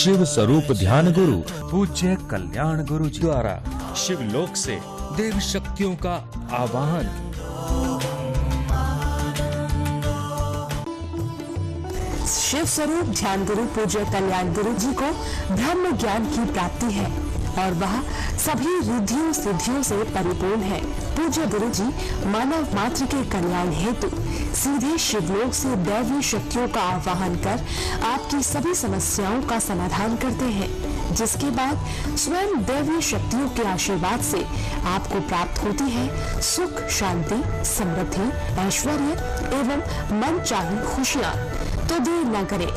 शिव स्वरूप ध्यान गुरु पूज्य कल्याण गुरु जी द्वारा शिवलोक से देव शक्तियों का आवाहन। शिव स्वरूप ध्यान गुरु पूज्य कल्याण गुरु जी को ब्रह्म ज्ञान की प्राप्ति है और वह सभी रिद्धियों सिद्धियों से परिपूर्ण है। पूज्य गुरु जी मानव मात्र के कल्याण हेतु सीधे शिवलोक से दैवीय शक्तियों का आवाहन कर आपकी सभी समस्याओं का समाधान करते हैं, जिसके बाद स्वयं दैवीय शक्तियों के आशीर्वाद से आपको प्राप्त होती है सुख, शांति, समृद्धि, ऐश्वर्य एवं मन चाही खुशियाँ। तो देर न करें,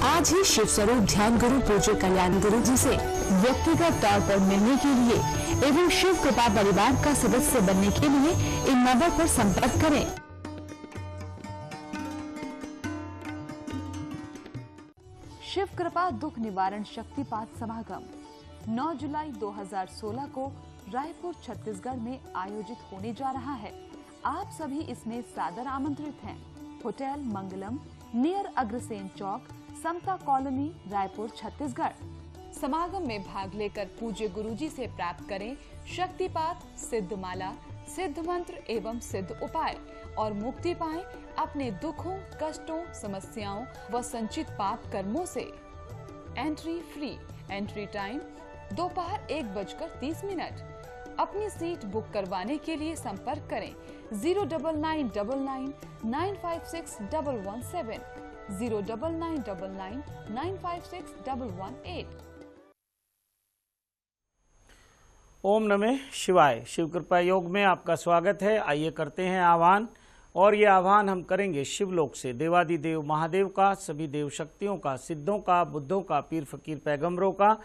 आज ही शिव स्वरूप ध्यान गुरु पूज्य कल्याण गुरु जी से व्यक्तिगत तौर पर मिलने के लिए एवं शिव कृपा परिवार का सदस्य बनने के लिए इन नंबर पर संपर्क करें। शिव कृपा दुख निवारण शक्तिपात समागम 9 जुलाई 2016 को रायपुर छत्तीसगढ़ में आयोजित होने जा रहा है। आप सभी इसमें सादर आमंत्रित हैं। होटल मंगलम, नियर अग्रसेन चौक, समता कॉलोनी, रायपुर, छत्तीसगढ़। समागम में भाग लेकर पूज्य गुरुजी से प्राप्त करें शक्तिपात, सिद्ध माला, सिद्ध मंत्र एवं सिद्ध उपाय और मुक्ति पाएं अपने दुखों, कष्टों, समस्याओं व संचित पाप कर्मों से। Entry free. एंट्री टाइम दोपहर 1:30। अपनी सीट बुक करवाने के लिए संपर्क करें 09999 956 117, 09999 956 118। ओम नमः शिवाय। शिव कृपा योग में आपका स्वागत है। आइए करते हैं आह्वान, और ये आह्वान हम करेंगे शिवलोक से देवादिदेव महादेव का, सभी देव शक्तियों का, सिद्धों का, बुद्धों का, पीर फकीर पैगंबरों का,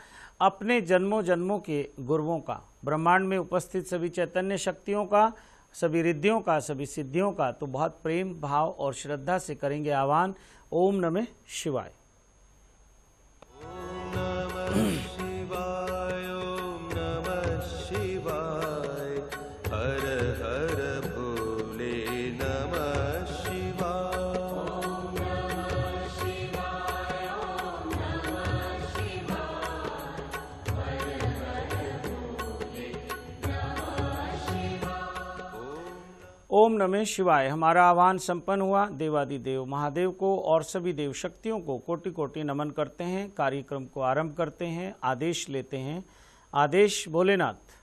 अपने जन्मों जन्मों के गुरुओं का, ब्रह्मांड में उपस्थित सभी चैतन्य शक्तियों का, सभी रिद्धियों का, सभी सिद्धियों का। तो बहुत प्रेम भाव और श्रद्धा से करेंगे आह्वान। ओम नमः शिवाय। ओम नमः शिवाय। हमारा आह्वान संपन्न हुआ। देवादिदेव महादेव को और सभी देव शक्तियों को कोटि कोटि नमन करते हैं। कार्यक्रम को आरंभ करते हैं। आदेश लेते हैं। आदेश भोलेनाथ।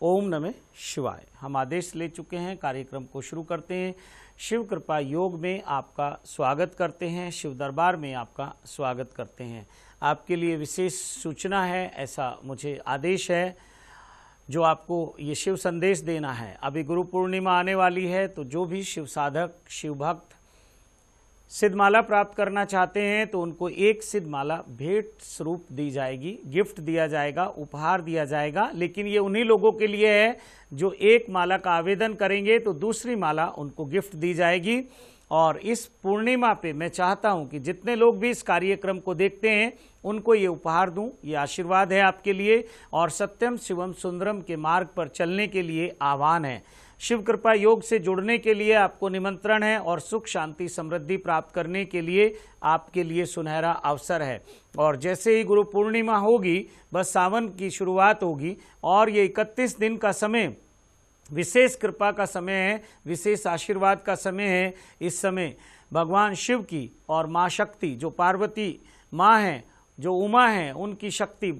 ओम नमः शिवाय। हम आदेश ले चुके हैं। कार्यक्रम को शुरू करते हैं। शिव कृपा योग में आपका स्वागत करते हैं। शिव दरबार में आपका स्वागत करते हैं। आपके लिए विशेष सूचना है, ऐसा मुझे आदेश है जो आपको ये शिव संदेश देना है। अभी गुरु पूर्णिमा आने वाली है, तो जो भी शिव साधक, शिव भक्त सिद्धमाला प्राप्त करना चाहते हैं तो उनको एक सिद्धमाला भेंट स्वरूप दी जाएगी, गिफ्ट दिया जाएगा, उपहार दिया जाएगा। लेकिन ये उन्हीं लोगों के लिए है जो एक माला का आवेदन करेंगे तो दूसरी माला उनको गिफ्ट दी जाएगी। और इस पूर्णिमा पे मैं चाहता हूं कि जितने लोग भी इस कार्यक्रम को देखते हैं उनको ये उपहार दूं। ये आशीर्वाद है आपके लिए और सत्यम शिवम सुंदरम के मार्ग पर चलने के लिए आह्वान है। शिव कृपा योग से जुड़ने के लिए आपको निमंत्रण है और सुख, शांति, समृद्धि प्राप्त करने के लिए आपके लिए सुनहरा अवसर है। और जैसे ही गुरु पूर्णिमा होगी, बस सावन की शुरुआत होगी और ये 31 दिन का समय विशेष कृपा का समय है, विशेष आशीर्वाद का समय है। इस समय भगवान शिव की और माँ शक्ति जो पार्वती माँ हैं, जो उमा हैं, उनकी शक्ति,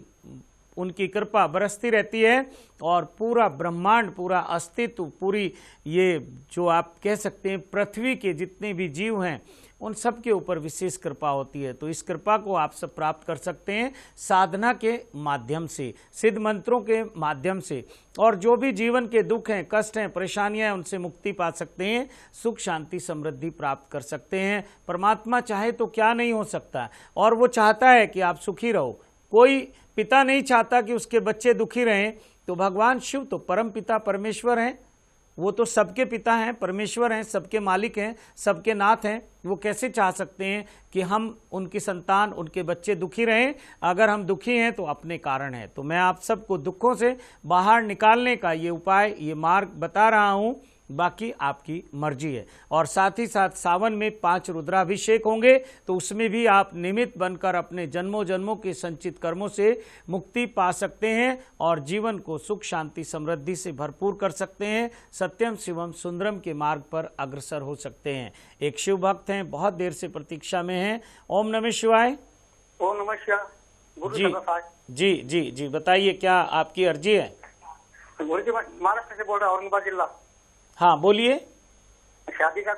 उनकी कृपा बरसती रहती है और पूरा ब्रह्मांड, पूरा अस्तित्व, पूरी ये जो आप कह सकते हैं पृथ्वी के जितने भी जीव हैं उन सब के ऊपर विशेष कृपा होती है। तो इस कृपा को आप सब प्राप्त कर सकते हैं साधना के माध्यम से, सिद्ध मंत्रों के माध्यम से। और जो भी जीवन के दुख हैं, कष्ट हैं, परेशानियां हैं, उनसे मुक्ति पा सकते हैं, सुख, शांति, समृद्धि प्राप्त कर सकते हैं। परमात्मा चाहे तो क्या नहीं हो सकता, और वो चाहता है कि आप सुखी रहो। कोई पिता नहीं चाहता कि उसके बच्चे दुखी रहें, तो भगवान शिव तो परम पिता परमेश्वर हैं। वो तो सबके पिता हैं, परमेश्वर हैं, सबके मालिक हैं, सबके नाथ हैं। वो कैसे चाह सकते हैं कि हम उनकी संतान, उनके बच्चे दुखी रहें? अगर हम दुखी हैं तो अपने कारण है। तो मैं आप सबको दुखों से बाहर निकालने का ये उपाय, ये मार्ग बता रहा हूँ। बाकी आपकी मर्जी है। और साथ ही साथ सावन में 5 रुद्राभिषेक होंगे, तो उसमें भी आप निमित्त बनकर अपने जन्मों जन्मों के संचित कर्मों से मुक्ति पा सकते हैं और जीवन को सुख शांति समृद्धि से भरपूर कर सकते हैं। सत्यम शिवम सुंदरम के मार्ग पर अग्रसर हो सकते हैं। एक शिव भक्त हैं, बहुत देर से प्रतीक्षा में हैं। ओम नमः शिवाय। ओम नमः शिवाय। गुरु जी प्रसाद। जी जी जी बताइए, क्या आपकी अर्जी है? गुरु जी, मैं महाराष्ट्र से बोल रहा हूँ, औरंगाबाद जिला। हाँ बोलिए। शादी का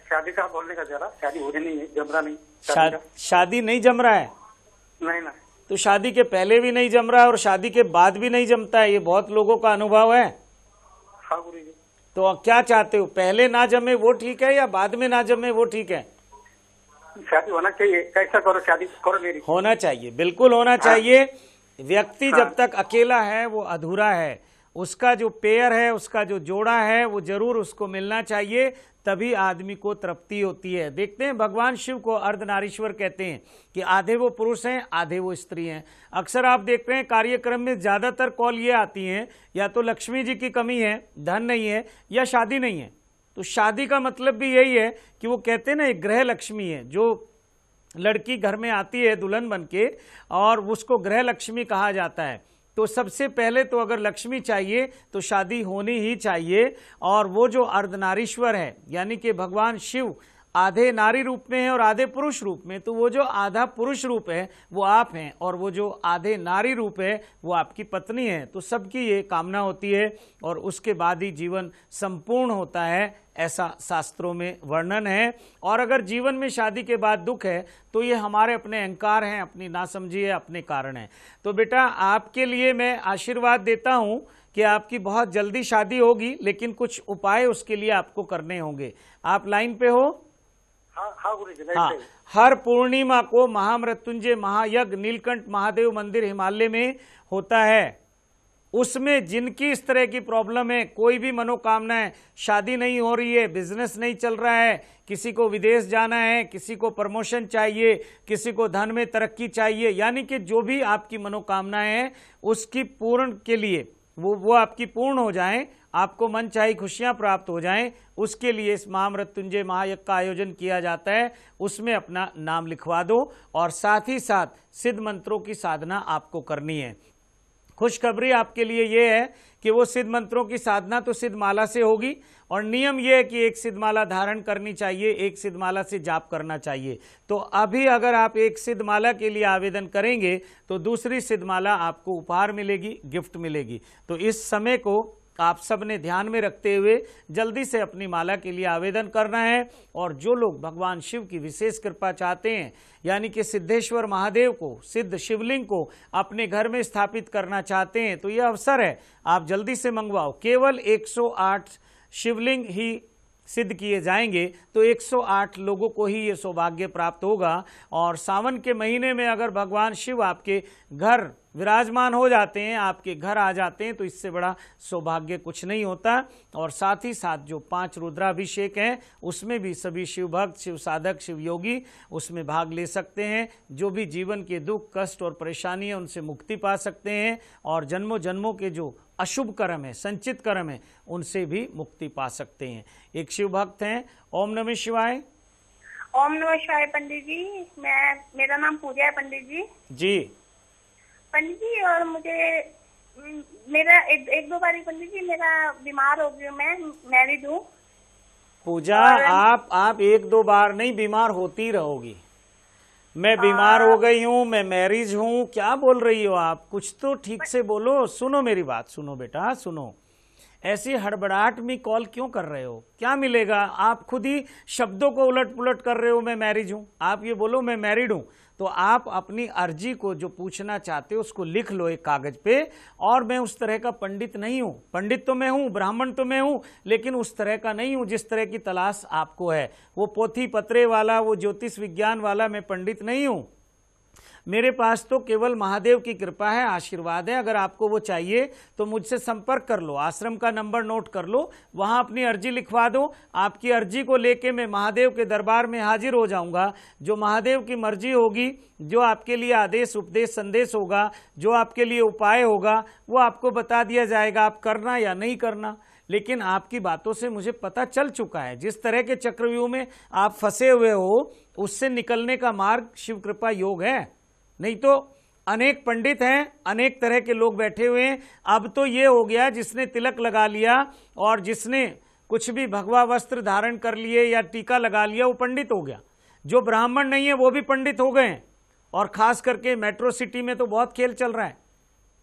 शादी का बोलने का जरा, शादी हो रही नहीं है, जम रहा नहीं। शादी नहीं जम रहा है? नहीं ना। तो शादी के पहले भी नहीं जम रहा है और शादी के बाद भी नहीं जमता है, ये बहुत लोगों का अनुभव है। हाँ गुरु जी। तो क्या चाहते हो, पहले ना जमे वो ठीक है या बाद में ना जमे वो ठीक है? शादी होना चाहिए, कैसा करो, शादी करो मेरी। होना चाहिए, बिल्कुल होना चाहिए। व्यक्ति जब तक अकेला है वो अधूरा है, उसका जो पेयर है, उसका जो जोड़ा है वो जरूर उसको मिलना चाहिए, तभी आदमी को तृप्ति होती है। देखते हैं भगवान शिव को अर्धनारीश्वर कहते हैं कि आधे वो पुरुष हैं आधे वो स्त्री हैं। अक्सर आप देख रहे हैं कार्यक्रम में ज्यादातर कॉल ये आती हैं, या तो लक्ष्मी जी की कमी है, धन नहीं है, या शादी नहीं है। तो शादी का मतलब भी यही है कि वो कहते हैं ना, एक ग्रह लक्ष्मी है, जो लड़की घर में आती है दुल्हन बन के, और उसको ग्रह लक्ष्मी कहा जाता है। तो सबसे पहले तो अगर लक्ष्मी चाहिए तो शादी होनी ही चाहिए। और वो जो अर्धनारीश्वर है, यानी कि भगवान शिव आधे नारी रूप में है और आधे पुरुष रूप में, तो वो जो आधा पुरुष रूप है वो आप हैं और वो जो आधे नारी रूप है वो आपकी पत्नी है। तो सबकी ये कामना होती है और उसके बाद ही जीवन संपूर्ण होता है, ऐसा शास्त्रों में वर्णन है। और अगर जीवन में शादी के बाद दुख है तो ये हमारे अपने अहंकार हैं, अपनी नासमझी है, अपने कारण है। तो बेटा आपके लिए मैं आशीर्वाद देता हूं कि आपकी बहुत जल्दी शादी होगी, लेकिन कुछ उपाय उसके लिए आपको करने होंगे। आप लाइन पे हो? हाँ गुरु जी। हाँ, हर पूर्णिमा को महामृत्युंजय महायज्ञ नीलकंठ महादेव मंदिर हिमालय में होता है। उसमें जिनकी इस तरह की प्रॉब्लम है, कोई भी मनोकामना है, शादी नहीं हो रही है, बिजनेस नहीं चल रहा है, किसी को विदेश जाना है, किसी को प्रमोशन चाहिए, किसी को धन में तरक्की चाहिए, यानी कि जो भी आपकी मनोकामनाएं हैं उसकी पूर्ण के लिए वो आपकी पूर्ण हो जाएं, आपको मन चाही खुशियां प्राप्त हो जाएं, उसके लिए इस महामृत्युंजय महायज्ञ का आयोजन किया जाता है। उसमें अपना नाम लिखवा दो और साथ ही साथ सिद्ध मंत्रों की साधना आपको करनी है। खुशखबरी आपके लिए ये है कि वो सिद्ध मंत्रों की साधना तो सिद्ध माला से होगी और नियम ये है कि एक सिद्ध माला धारण करनी चाहिए, एक सिद्ध माला से जाप करना चाहिए। तो अभी अगर आप एक सिद्ध माला के लिए आवेदन करेंगे तो दूसरी सिद्ध माला आपको उपहार मिलेगी, गिफ्ट मिलेगी। तो इस समय को आप सब ने ध्यान में रखते हुए जल्दी से अपनी माला के लिए आवेदन करना है। और जो लोग भगवान शिव की विशेष कृपा चाहते हैं, यानी कि सिद्धेश्वर महादेव को, सिद्ध शिवलिंग को अपने घर में स्थापित करना चाहते हैं, तो यह अवसर है, आप जल्दी से मंगवाओ। केवल 108 शिवलिंग ही सिद्ध किए जाएंगे, तो 108 लोगों को ही ये सौभाग्य प्राप्त होगा। और सावन के महीने में अगर भगवान शिव आपके घर विराजमान हो जाते हैं, आपके घर आ जाते हैं, तो इससे बड़ा सौभाग्य कुछ नहीं होता। और साथ ही साथ जो 5 रुद्राभिषेक हैं उसमें भी सभी शिव भक्त, शिव साधक, शिव योगी उसमें भाग ले सकते हैं। जो भी जीवन के दुख कष्ट और परेशानी है उनसे मुक्ति पा सकते हैं और जन्मों जन्मों के जो अशुभ कर्म है, संचित कर्म है, उनसे भी मुक्ति पा सकते हैं। एक शिव भक्त हैं। ओम नमः शिवाय। ओम नमः शिवाय पंडित जी। मेरा नाम पूजा है पंडित जी। जी पंडित जी, और मुझे मेरा एक दो बारी पंडित जी मेरा बीमार हो गई, मैं मैरिड हूँ। पूजा, आप 1-2 बार नहीं, बीमार होती रहोगी। मैं बीमार हो गई हूँ, मैं मैरिज हूँ, क्या बोल रही हो आप? कुछ तो ठीक से बोलो। सुनो मेरी बात, सुनो बेटा, सुनो। ऐसी हड़बड़ाहट में कॉल क्यों कर रहे हो? क्या मिलेगा? आप खुद ही शब्दों को उलट पुलट कर रहे हो। मैं मैरिज हूं, आप ये बोलो मैं मैरिड हूं। तो आप अपनी अर्जी को जो पूछना चाहते हो उसको लिख लो एक कागज पे। और मैं उस तरह का पंडित नहीं हूं, पंडित तो मैं हूं, ब्राह्मण तो मैं हूं, लेकिन उस तरह का नहीं हूं जिस तरह की तलाश आपको है। वो पोथी पत्रे वाला, वो ज्योतिष विज्ञान वाला मैं पंडित नहीं हूं। मेरे पास तो केवल महादेव की कृपा है, आशीर्वाद है। अगर आपको वो चाहिए तो मुझसे संपर्क कर लो, आश्रम का नंबर नोट कर लो, वहां अपनी अर्जी लिखवा दो। आपकी अर्जी को लेके मैं महादेव के दरबार में हाजिर हो जाऊंगा। जो महादेव की मर्जी होगी, जो आपके लिए आदेश उपदेश संदेश होगा, जो आपके लिए उपाय होगा, वो आपको बता दिया जाएगा, आप करना या नहीं करना। लेकिन आपकी बातों से मुझे पता चल चुका है जिस तरह के चक्रव्यूह में आप फंसे हुए हो, उससे निकलने का मार्ग शिव कृपा योग है। नहीं तो अनेक पंडित हैं, अनेक तरह के लोग बैठे हुए हैं। अब तो ये हो गया जिसने तिलक लगा लिया और जिसने कुछ भी भगवा वस्त्र धारण कर लिए या टीका लगा लिया वो पंडित हो गया। जो ब्राह्मण नहीं है वो भी पंडित हो गए हैं। और खास करके मेट्रो सिटी में तो बहुत खेल चल रहा है,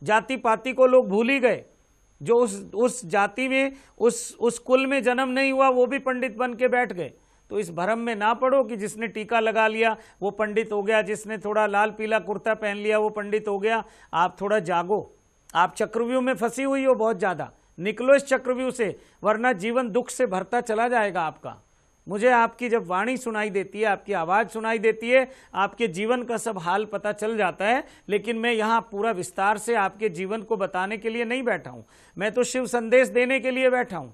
जाति पाति को लोग भूल ही गए। जो उस जाति में उस कुल में जन्म नहीं हुआ वो भी पंडित बन के बैठ गए। तो इस भ्रम में ना पड़ो कि जिसने टीका लगा लिया वो पंडित हो गया, जिसने थोड़ा लाल पीला कुर्ता पहन लिया वो पंडित हो गया। आप थोड़ा जागो, आप चक्रव्यूह में फंसी हुई हो बहुत ज्यादा, निकलो इस चक्रव्यूह से, वरना जीवन दुख से भरता चला जाएगा आपका। मुझे आपकी जब वाणी सुनाई देती है, आपकी आवाज सुनाई देती है, आपके जीवन का सब हाल पता चल जाता है। लेकिन मैं यहाँ पूरा विस्तार से आपके जीवन को बताने के लिए नहीं बैठा हूं, मैं तो शिव संदेश देने के लिए बैठा हूं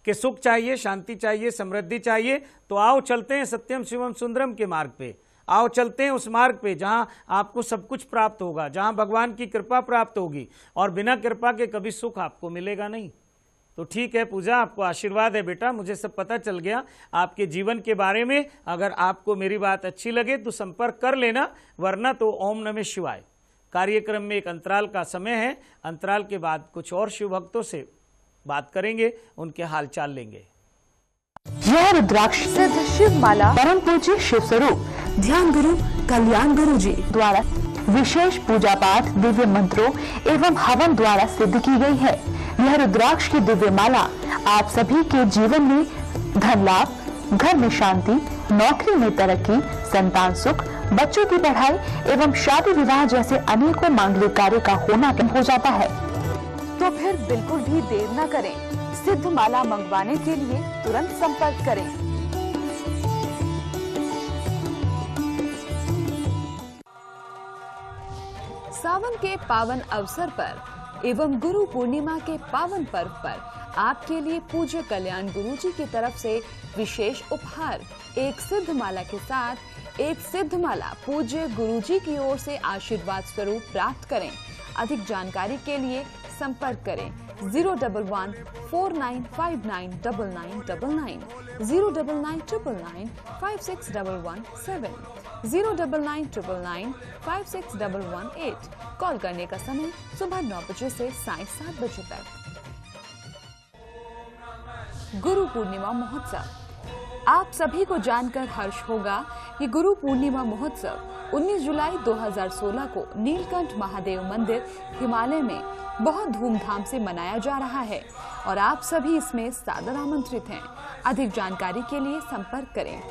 कि सुख चाहिए, शांति चाहिए, समृद्धि चाहिए। तो आओ चलते हैं सत्यम शिवम सुंदरम के मार्ग पे, आओ चलते हैं उस मार्ग पे जहां आपको सब कुछ प्राप्त होगा, जहां भगवान की कृपा प्राप्त होगी और बिना कृपा के कभी सुख आपको मिलेगा नहीं। तो ठीक है पूजा, आपको आशीर्वाद है बेटा, मुझे सब पता चल गया आपके जीवन के बारे में। अगर आपको मेरी बात अच्छी लगे तो संपर्क कर लेना, वरना तो ओम नमः शिवाय। कार्यक्रम में एक अंतराल का समय है, अंतराल के बाद कुछ और शिव भक्तों से बात करेंगे, उनके हालचाल लेंगे। यह रुद्राक्ष सिद्ध शिव माला परम पूज्य शिव स्वरूप ध्यान गुरु कल्याण गुरु जी द्वारा विशेष पूजा पाठ, दिव्य मंत्रों एवं हवन द्वारा सिद्ध की गई है। यह रुद्राक्ष की दिव्य माला आप सभी के जीवन में धन लाभ, घर में शांति, नौकरी में तरक्की, संतान सुख, बच्चों की पढ़ाई एवं शादी विवाह जैसे अनेकों मांगलिक कार्य का होना हो जाता है। तो फिर बिल्कुल भी देर न करें, सिद्ध माला मंगवाने के लिए तुरंत संपर्क करें। सावन के पावन अवसर पर एवं गुरु पूर्णिमा के पावन पर्व पर आपके लिए पूज्य कल्याण गुरु जी की तरफ से विशेष उपहार, एक सिद्ध माला के साथ एक सिद्ध माला पूज्य गुरु जी की ओर से आशीर्वाद स्वरूप प्राप्त करें। अधिक जानकारी के लिए संपर्क करें 01149599999, 09999561117, 09999561118। कॉल करने का समय सुबह 9 बजे से सायं 7 बजे तक। गुरु पूर्णिमा महोत्सव, आप सभी को जानकर हर्ष होगा कि गुरु पूर्णिमा महोत्सव 19 जुलाई 2016 को नीलकंठ महादेव मंदिर हिमालय में बहुत धूमधाम से मनाया जा रहा है और आप सभी इसमें सादर आमंत्रित हैं। अधिक जानकारी के लिए संपर्क करें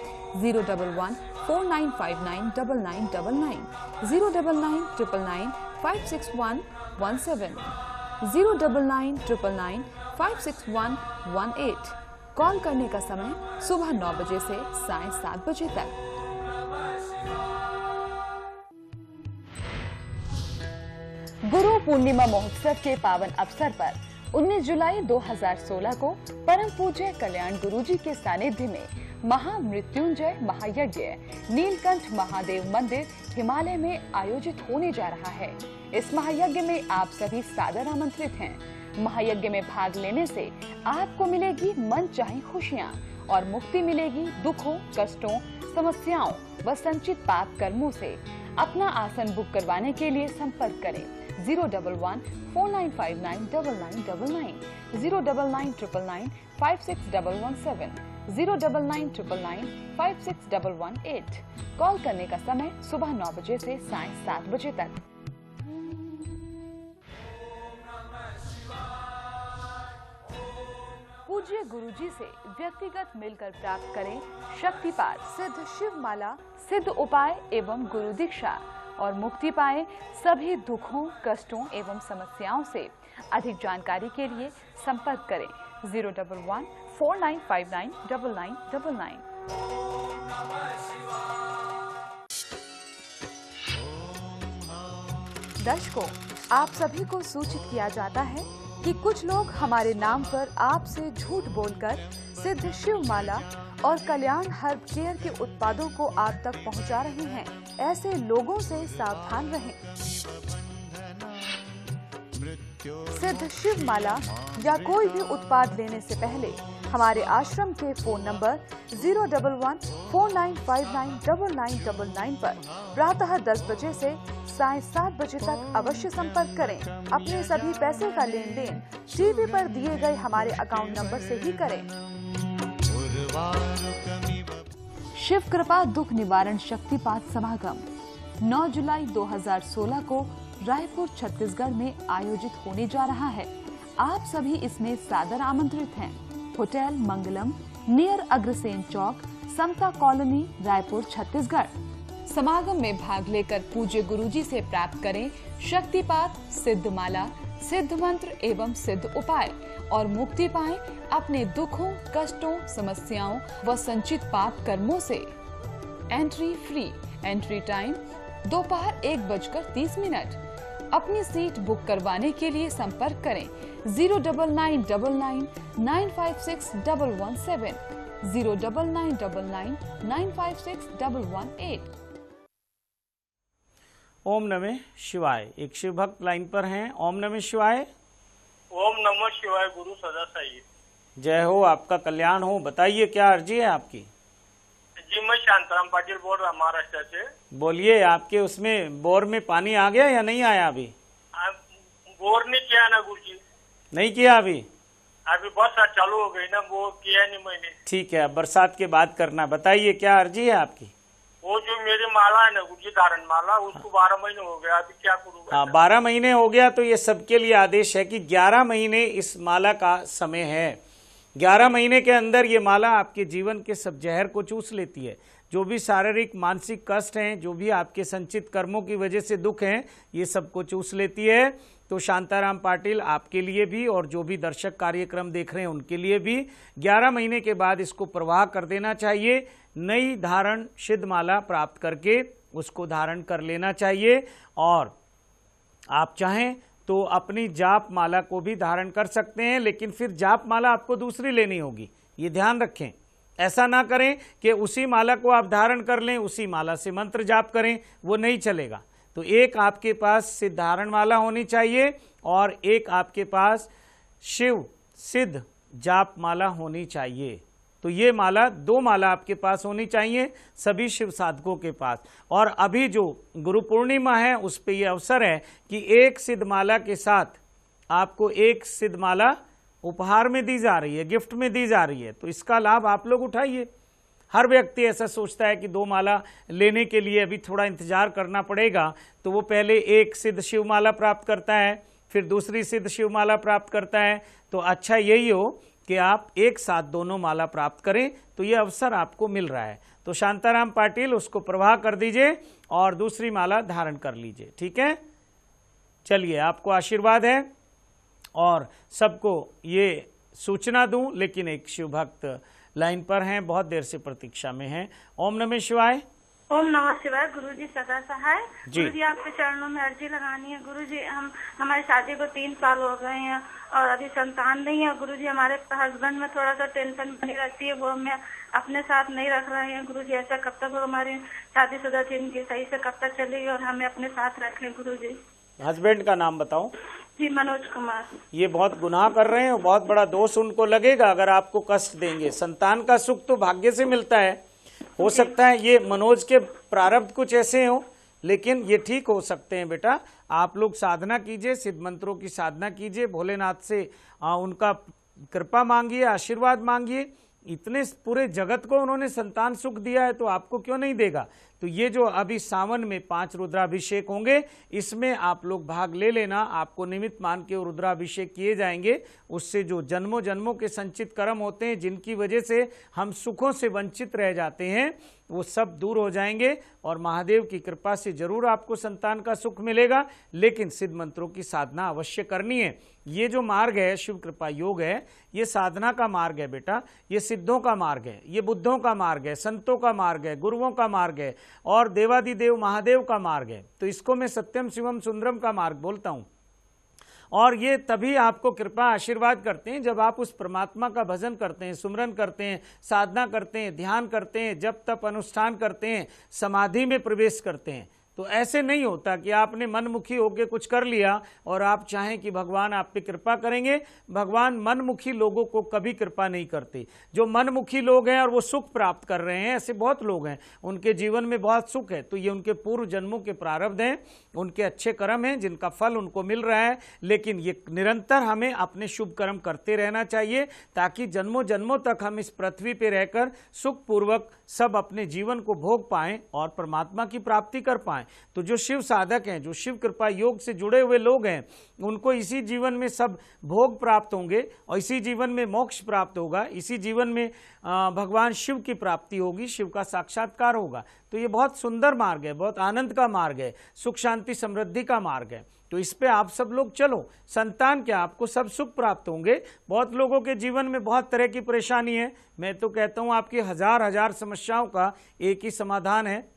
01149599999, 09999561117, 09999561118। कॉल करने का समय सुबह 9 बजे से सायं 7 बजे तक। गुरु पूर्णिमा महोत्सव के पावन अवसर पर 19 जुलाई 2016 को परम पूज्य कल्याण गुरु जी के सानिध्य में महामृत्युंजय महायज्ञ नीलकंठ महादेव मंदिर हिमालय में आयोजित होने जा रहा है। इस महायज्ञ में आप सभी सादर आमंत्रित हैं। महायज्ञ में भाग लेने से आपको मिलेगी मन चाही खुशियाँ और मुक्ति मिलेगी दुखों, कष्टों, समस्याओं व संचित पाप कर्मों से। अपना आसन बुक करवाने के लिए संपर्क करें 01149599999, 09999561117, 09999561118। कॉल करने का समय सुबह 9 बजे से सायं 7 बजे तक। पूज्य गुरु जी से व्यक्तिगत मिलकर प्राप्त करें शक्तिपात, सिद्ध शिव माला, सिद्ध उपाय एवं गुरु दीक्षा और मुक्ति पाएं सभी दुखों, कष्टों एवं समस्याओं से। अधिक जानकारी के लिए संपर्क करें 01149599999। दर्शकों, आप सभी को सूचित किया जाता है कि कुछ लोग हमारे नाम पर आपसे झूठ बोलकर सिद्ध शिव माला और कल्याण हर्ब केयर के उत्पादों को आप तक पहुंचा रहे हैं। ऐसे लोगों से सावधान रहें। सिद्ध शिव माला या कोई भी उत्पाद लेने से पहले हमारे आश्रम के फोन नंबर 011-4959-9999 पर प्रातः 10 बजे से साय 7 बजे तक अवश्य संपर्क करें। अपने सभी पैसे का लेन देन टीवी पर दिए गए हमारे अकाउंट नंबर से ही करें। शिव कृपा दुख निवारण शक्तिपात समागम 9 जुलाई 2016 को रायपुर छत्तीसगढ़ में आयोजित होने जा रहा है। आप सभी इसमें सादर आमंत्रित हैं। होटल मंगलम, नियर अग्रसेन चौक, समता कॉलोनी, रायपुर, छत्तीसगढ़। समागम में भाग लेकर पूज्य गुरुजी से प्राप्त करें शक्तिपात, सिद्ध माला, सिद्ध मंत्र एवं सिद्ध उपाय और मुक्ति पाएं अपने दुखों, कष्टों, समस्याओं व संचित पाप कर्मों से। Entry free. एंट्री टाइम दोपहर 1:30। अपनी सीट बुक करवाने के लिए संपर्क करें 09999956117, 09999956118। ओम नमः शिवाय। एक शिव भक्त लाइन पर हैं। ओम नमः शिवाय। ओम नमः शिवाय। गुरु सदा साई। जय हो, आपका कल्याण हो। बताइए क्या अर्जी है आपकी? जी मैं शांताराम पाटिल बोल रहा हूँ महाराष्ट्र से। बोलिए, आपके उसमें बोर में पानी आ गया या नहीं आया? अभी बोर नहीं किया ना गुरुजी। नहीं किया अभी? अभी बरसात चालू हो गई ना, वो किया नहीं मैंने। ठीक है, बरसात के बाद करना। बताइए क्या अर्जी है आपकी? वो जो मेरी माला है ना गुरुजी, धारण माला, उसको 12 महीने हो गया, अभी क्या करूँगा? हाँ, 12 महीने हो गया तो ये सबके लिए आदेश है कि 11 महीने इस माला का समय है। 11 महीने के अंदर ये माला आपके जीवन के सब जहर को चूस लेती है। जो भी शारीरिक मानसिक कष्ट हैं, जो भी आपके संचित कर्मों की वजह से दुख हैं, ये सबको चूस लेती है। तो शांताराम पाटिल आपके लिए भी और जो भी दर्शक कार्यक्रम देख रहे हैं उनके लिए भी 11 महीने के बाद इसको प्रवाह कर देना चाहिए। नई धारण सिद्ध माला प्राप्त करके उसको धारण कर लेना चाहिए। और आप चाहें तो अपनी जाप माला को भी धारण कर सकते हैं, लेकिन फिर जाप माला आपको दूसरी लेनी होगी, ये ध्यान रखें। ऐसा ना करें कि उसी माला को आप धारण कर लें, उसी माला से मंत्र जाप करें, वो नहीं चलेगा। तो एक आपके पास सिद्ध धारण माला होनी चाहिए और एक आपके पास शिव सिद्ध जाप माला होनी चाहिए। तो ये माला, 2 माला आपके पास होनी चाहिए सभी शिव साधकों के पास। और अभी जो गुरु पूर्णिमा है उस पे ये अवसर है कि एक सिद्ध माला के साथ आपको एक सिद्ध माला उपहार में दी जा रही है, गिफ्ट में दी जा रही है। तो इसका लाभ आप लोग उठाइए। हर व्यक्ति ऐसा सोचता है कि 2 माला लेने के लिए अभी थोड़ा इंतजार करना पड़ेगा, तो वो पहले एक सिद्ध शिव माला प्राप्त करता है, फिर दूसरी सिद्ध शिव माला प्राप्त करता है। तो अच्छा यही हो कि आप एक साथ दोनों माला प्राप्त करें, तो ये अवसर आपको मिल रहा है। तो शांताराम पाटिल उसको प्रवाह कर दीजिए और दूसरी माला धारण कर लीजिए। ठीक है, चलिए, आपको आशीर्वाद है और सबको ये सूचना दूं, लेकिन एक शिव भक्त लाइन पर हैं, बहुत देर से प्रतीक्षा में हैं। ओम नमः शिवाय। ओम नमः शिवाय। गुरुजी सदा सहाय। जी। गुरुजी आपके चरणों में अर्जी लगानी है। गुरुजी हमारी शादी को 3 साल हो गए हैं और अभी संतान नहीं है। गुरुजी हमारे हस्बैंड में थोड़ा सा टेंशन बनी रहती है, वो हमें अपने साथ नहीं रख रहे हैं। गुरुजी ऐसा कब तक हमारी शादीशुदा जिंदगी सही से कब तक चलेगी और हमें अपने साथ रखें गुरुजी। हस्बैंड का नाम बताओ। जी मनोज कुमार। ये बहुत गुनाह कर रहे हैं और बहुत बड़ा दोष उनको लगेगा अगर आपको कष्ट देंगे। संतान का सुख तो भाग्य से मिलता है। हो सकता है ये मनोज के प्रारब्ध कुछ ऐसे हो, लेकिन ये ठीक हो सकते हैं। बेटा, आप लोग साधना कीजिए, सिद्ध मंत्रों की साधना कीजिए, भोलेनाथ से उनका कृपा मांगिए, आशीर्वाद मांगिए। इतने पूरे जगत को उन्होंने संतान सुख दिया है, तो आपको क्यों नहीं देगा। तो ये जो अभी सावन में 5 रुद्राभिषेक होंगे, इसमें आप लोग भाग ले लेना। आपको निमित्त मान के रुद्राभिषेक किए जाएंगे। उससे जो जन्मों जन्मों के संचित कर्म होते हैं, जिनकी वजह से हम सुखों से वंचित रह जाते हैं, वो सब दूर हो जाएंगे और महादेव की कृपा से जरूर आपको संतान का सुख मिलेगा। लेकिन सिद्ध मंत्रों की साधना अवश्य करनी है। ये जो मार्ग है, शिव कृपा योग है, ये साधना का मार्ग है बेटा। ये सिद्धों का मार्ग है, ये बुद्धों का मार्ग है, संतों का मार्ग है, गुरुओं का मार्ग है और देवादिदेव महादेव का मार्ग है। तो इसको मैं सत्यम शिवम सुंदरम का मार्ग बोलता हूं। और ये तभी आपको कृपा आशीर्वाद करते हैं जब आप उस परमात्मा का भजन करते हैं, सुमरन करते हैं, साधना करते हैं, ध्यान करते हैं, जप तप अनुष्ठान करते हैं, समाधि में प्रवेश करते हैं। तो ऐसे नहीं होता कि आपने मनमुखी होकर कुछ कर लिया और आप चाहें कि भगवान आप पे कृपा करेंगे। भगवान मनमुखी लोगों को कभी कृपा नहीं करते। जो मनमुखी लोग हैं और वो सुख प्राप्त कर रहे हैं, ऐसे बहुत लोग हैं, उनके जीवन में बहुत सुख है, तो ये उनके पूर्व जन्मों के प्रारब्ध हैं, उनके अच्छे कर्म हैं जिनका फल उनको मिल रहा है। लेकिन ये निरंतर हमें अपने शुभ कर्म करते रहना चाहिए ताकि जन्मों जन्मों तक हम इस पृथ्वी पे रहकर सुखपूर्वक सब अपने जीवन को भोग पाएं और परमात्मा की प्राप्ति कर पाएं। तो जो शिव साधक हैं, जो शिव कृपा योग से जुड़े हुए लोग हैं, उनको इसी जीवन में सब भोग प्राप्त होंगे और इसी जीवन में मोक्ष प्राप्त होगा, इसी जीवन में भगवान शिव की प्राप्ति होगी, शिव का साक्षात्कार होगा। तो ये बहुत सुंदर मार्ग है, बहुत आनंद का मार्ग है, सुख शांति समृद्धि का मार्ग है। तो इस पे आप सब लोग चलो। संतान क्या, आपको सब सुख प्राप्त होंगे। बहुत लोगों के जीवन में बहुत तरह की परेशानी है। मैं तो कहता हूँ आपकी हजार हजार समस्याओं का एक ही समाधान है,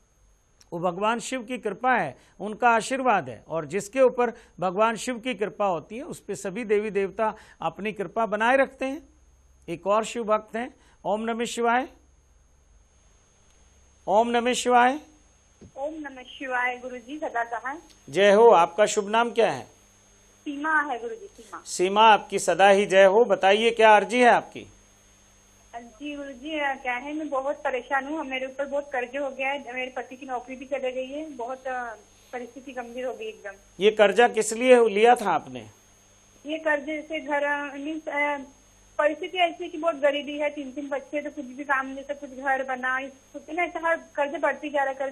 वो भगवान शिव की कृपा है, उनका आशीर्वाद है। और जिसके ऊपर भगवान शिव की कृपा होती है उस पर सभी देवी देवता अपनी कृपा बनाए रखते हैं। एक और शिव भक्त हैं। ओम नमः शिवाय। ओम नमः शिवाय। ओम नमः शिवाय गुरुजी, सदा सहाय। जय हो। आपका शुभ नाम क्या है? सीमा है गुरुजी, सीमा। सीमा, आपकी सदा ही जय हो। बताइए क्या अर्जी है आपकी? जी गुरुजी, क्या है, मैं बहुत परेशान हूँ। मेरे ऊपर बहुत कर्ज हो गया है, मेरे पति की नौकरी भी चले गई है, बहुत परिस्थिति गंभीर हो गई एकदम। ये कर्जा किस लिए लिया था आपने? ये कर्जे से घर परिस्थिति ऐसी कि बहुत गरीबी है, 3 बच्चे, तो कुछ भी काम नहीं, तो कुछ घर बना, ऐसा कर्ज बढ़ती जा रहा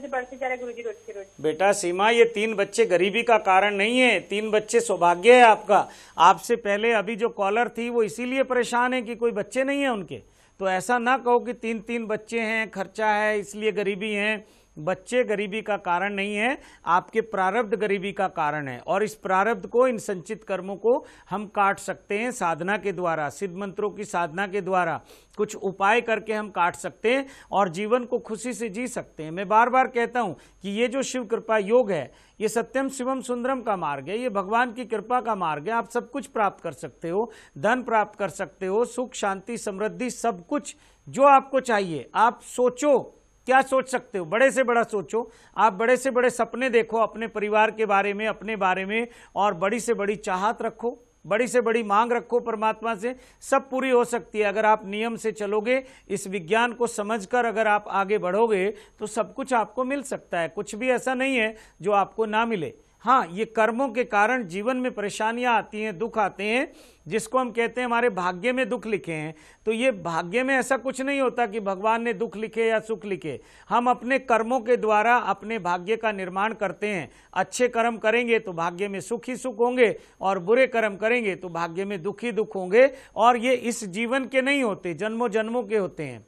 है गुरुजी, रोज के रोज। बेटा सीमा, ये 3 बच्चे गरीबी का कारण नहीं है, 3 बच्चे सौभाग्य है आपका। आपसे पहले अभी जो कॉलर थी वो इसीलिए परेशान है कि कोई बच्चे नहीं है उनके। तो ऐसा ना कहो कि 3 बच्चे हैं, खर्चा है इसलिए गरीबी है। बच्चे गरीबी का कारण नहीं है, आपके प्रारब्ध गरीबी का कारण है। और इस प्रारब्ध को, इन संचित कर्मों को हम काट सकते हैं साधना के द्वारा, सिद्ध मंत्रों की साधना के द्वारा कुछ उपाय करके हम काट सकते हैं और जीवन को खुशी से जी सकते हैं। मैं बार बार कहता हूं कि ये जो शिव कृपा योग है, ये सत्यम शिवम सुंदरम का मार्ग है, ये भगवान की कृपा का मार्ग है। आप सब कुछ प्राप्त कर सकते हो, धन प्राप्त कर सकते हो, सुख शांति समृद्धि, सब कुछ जो आपको चाहिए। आप सोचो, क्या सोच सकते हो? बड़े से बड़ा सोचो। आप बड़े से बड़े सपने देखो अपने परिवार के बारे में, अपने बारे में, और बड़ी से बड़ी चाहत रखो, बड़ी से बड़ी मांग रखो परमात्मा से। सब पूरी हो सकती है अगर आप नियम से चलोगे, इस विज्ञान को समझकर अगर आप आगे बढ़ोगे तो सब कुछ आपको मिल सकता है। कुछ भी ऐसा नहीं है जो आपको ना मिले। हाँ, ये कर्मों के कारण जीवन में परेशानियां आती हैं, दुख आते हैं, जिसको हम कहते हैं हमारे भाग्य में दुख लिखे हैं। तो ये भाग्य में ऐसा कुछ नहीं होता कि भगवान ने दुख लिखे या सुख लिखे। हम अपने कर्मों के द्वारा अपने भाग्य का निर्माण करते हैं। अच्छे कर्म करेंगे तो भाग्य में सुख ही सुख होंगे, और बुरे कर्म करेंगे तो भाग्य में दुख ही दुख होंगे। और ये इस जीवन के नहीं होते, जन्मों जन्मों के होते हैं।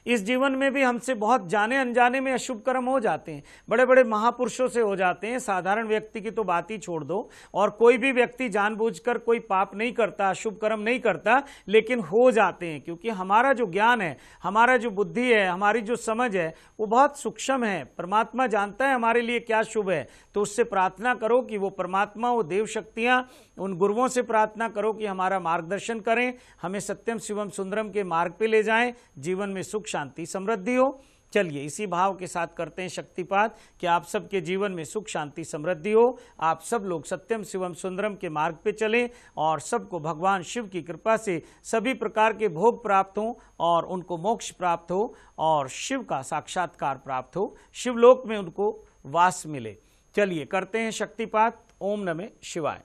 इस जीवन में भी हमसे बहुत जाने अनजाने में अशुभ कर्म हो जाते हैं, बड़े बड़े महापुरुषों से हो जाते हैं। साधारण व्यक्ति की तो बात ही छोड़ दो, और कोई भी व्यक्ति जानबूझकर कोई पाप नहीं करता, अशुभ कर्म नहीं करता, लेकिन हो जाते हैं। क्योंकि हमारा जो ज्ञान है, हमारा जो बुद्धि है, हमारी जो समझ है, वो बहुत सूक्ष्म है। परमात्मा जानता है हमारे लिए क्या शुभ है। तो उससे प्रार्थना करो कि वो परमात्मा, वो देव शक्तियाँ, उन गुरुओं से प्रार्थना करो कि हमारा मार्गदर्शन करें, हमें सत्यम शिवम सुंदरम के मार्ग पे ले जाएं, जीवन में सुख शांति समृद्धि हो। चलिए इसी भाव के साथ करते हैं शक्तिपात कि आप सबके जीवन में सुख शांति समृद्धि हो, आप सब लोग सत्यम शिवम सुंदरम के मार्ग पे चलें और सबको भगवान शिव की कृपा से सभी प्रकार के भोग प्राप्त हों और उनको मोक्ष प्राप्त हो और शिव का साक्षात्कार प्राप्त हो, शिवलोक में उनको वास मिले। चलिए करते हैं शक्तिपात। ओम नमः शिवाय।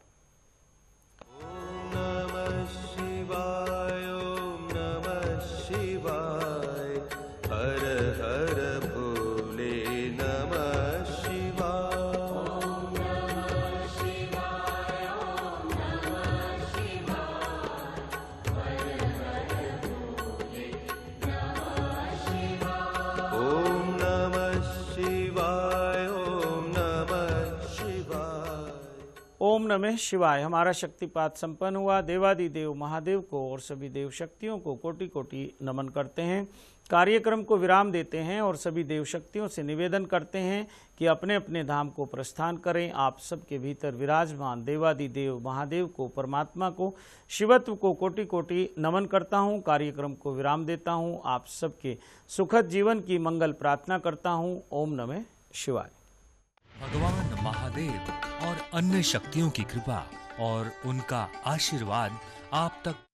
ओम नमः शिवाय। हमारा शक्तिपात संपन्न हुआ। देवादिदेव महादेव को और सभी देव शक्तियों को कोटि कोटि नमन करते हैं। कार्यक्रम को विराम देते हैं और सभी देव शक्तियों से निवेदन करते हैं कि अपने अपने धाम को प्रस्थान करें। आप सबके भीतर विराजमान देवादिदेव महादेव को, परमात्मा को, शिवत्व को कोटि कोटि नमन करता हूं। कार्यक्रम को विराम देता हूं। आप सबके सुखद जीवन की मंगल प्रार्थना करता हूं। ओम नमः शिवाय। महादेव और अन्य शक्तियों की कृपा और उनका आशीर्वाद आप तक